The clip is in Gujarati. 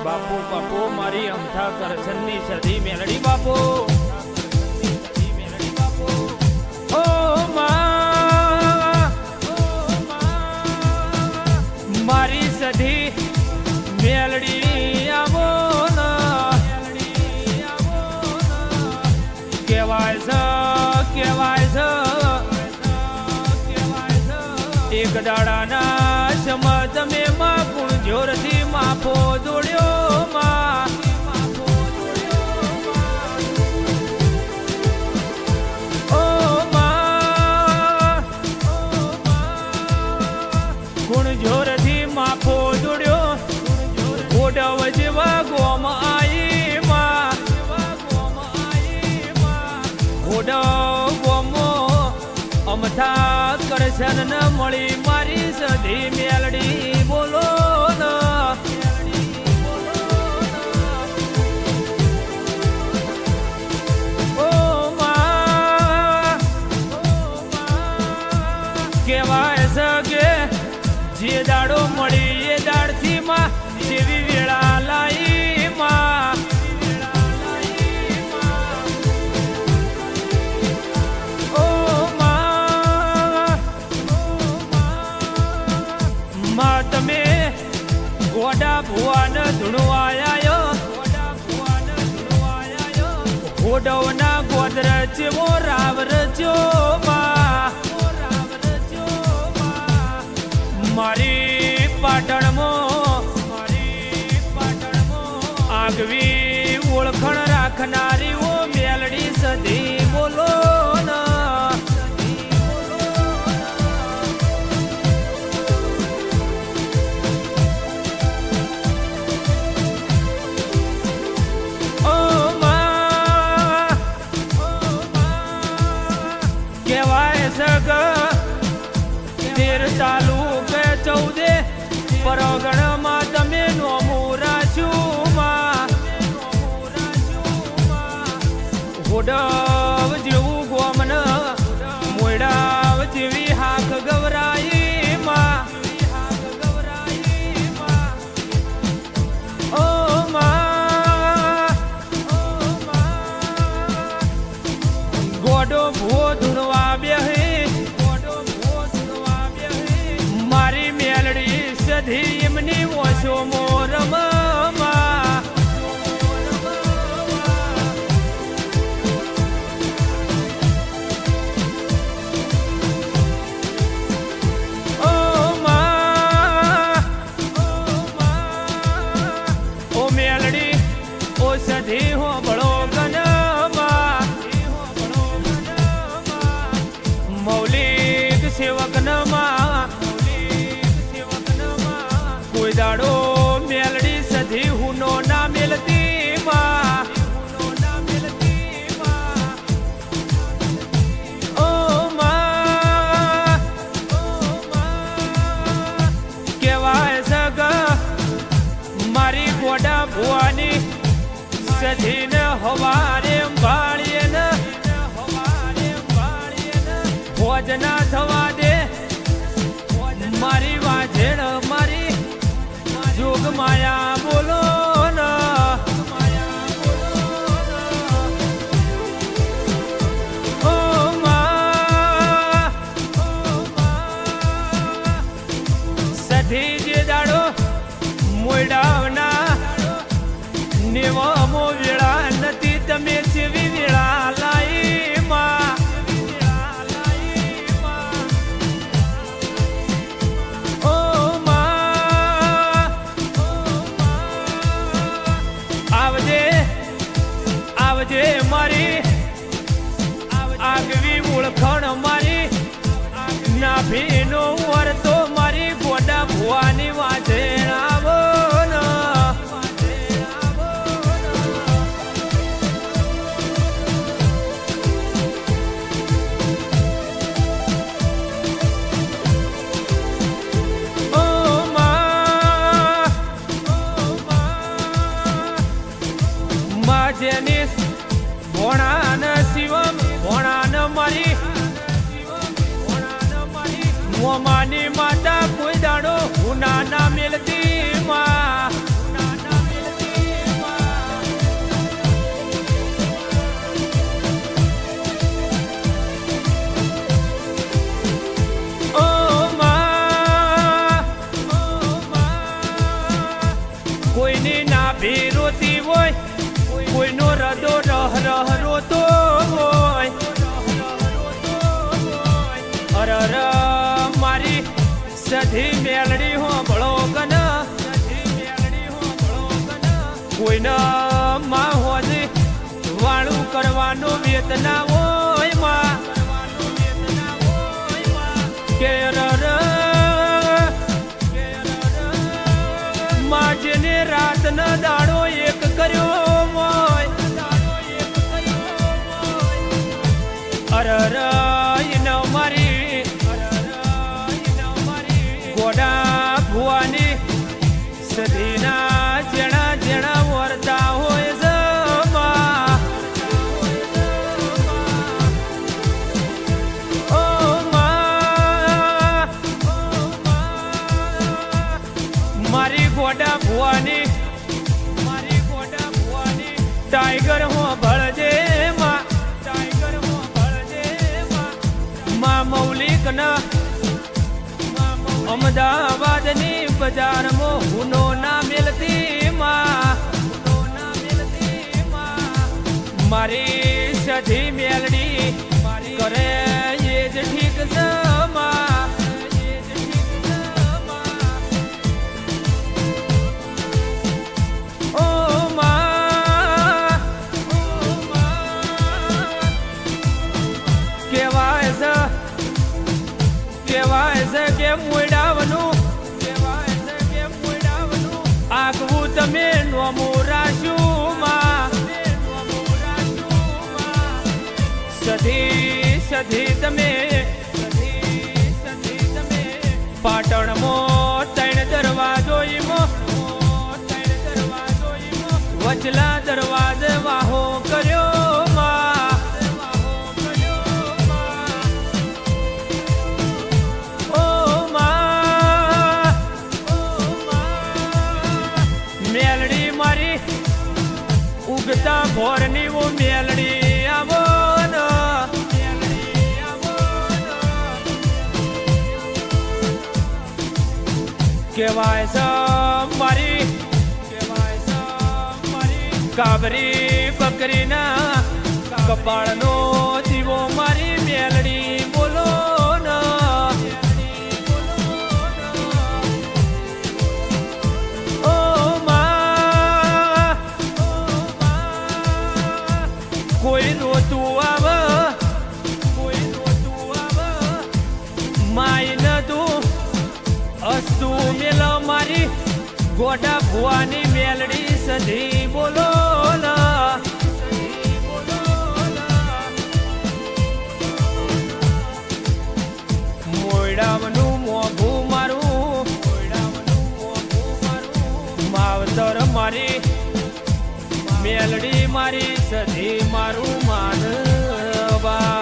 બાપુ બાપુ મારી અમથા કરશનની સધી મેલડી બાપુ ઓ મારી સધી મેલડી આવો કેવાય છે એક દાડાના સમજ મેં માં ગુણ જોરથી માફો જોડ્યો માં ઓ માં ગુણ જોરથી માફો જોડ્યો ઓડવ જેવા ગોમ આઈ માં ઓડવ ગોમો અમથા કરશન ન મળી મારી સધી મેલડી બોલો ન ઓ માં કેવાય છે કે જે દાડો મળી એ દાડથી માં જેવી વેળા લાઈ માં તમે ગોડા ભુવાન ધૂણવાયો ગોડવના ગોદર જેવો રાવ રચ્યો મારી પાટણમાં આગવી ઓળખણ રાખનારી ઓ મેલડી સધી બોલો તેર તાલુકે 14 પરગણમાં તમે નોમું રાખ્યું હોડવ જેવું ગોમન મોયડાવ જેવી હાક ગવરાઈ ઓ ગોડો ભૂ ધૂણવા બેહી મારી મેલડી સધી એમની ઓછો મોરમ ઓ મેલડી ઓ સધી હો બળો ગનમાં મૌલિક સેવક નમાં કોઈ દાડો મેલડી સધી હુનો ના મેલતી ઓ કેવાય સગ મારી ગોડા ભુવાની સધીને હવારે ભાળીએ ને ભોજ ના થવા દે મારી વાજેણ મારી જોગ માયા બોલો ન ઓ સધી જે દાડો મોયડાવના નેવમો વેળા નથી તમે જેવી વેળા લાઈ માં આવજે મારી આગવી ઓળખણ મારી નાભીનો વરતો મારી ગોડા ભુવાની વાજે આવો જેની ભોણાન શિવમ ભોણાન મારી મોમાની માતા કોઈ દાડો હુના ના મિલતી માં અરર મારી સધી મેલડી હો ભળો કન કોઈને માં હોજી વાળું કરવાનું વેતના હોય માં કે અરર માં જેને રાત ન દાડો એક કર્યો હોય અરર ઈનો મારી ગોડા ભુવાની સધીના જેણા જેણા વરતા હોય જમા ઓ મારી ગોડા ભુવાની ટાઈગર હો ભળજે માં મૌલિક ના અમદાવાદ ની બજારમાં હુનો ના મિલતી માં મારી સધી મેલડી કરે એ જ ઠીક છે માં ઓ માં કેવાય છે કે મોડાવનું આગવું તમે નોમું રાખ્યું માં સધી તમે પાટણમાં ત્રણ દરવાજો વચલા દરવાજે વાહો કર્યો માં મેલડી મારી ઉગતા ભોરની વો મેલડી આવો કેવાય છે મારી કાબરી બકરીના કપાળનો દીવો મારી મેલડી બોલો કોઈ નોતું આવે માય ન તું અસ્તુ મેલ મારી ગોડા ભુવાની મેલડી સધી બોલો મોયડાવનું મોભું મારું માવતર મારી મેલડી મારી સધી મારું માનવા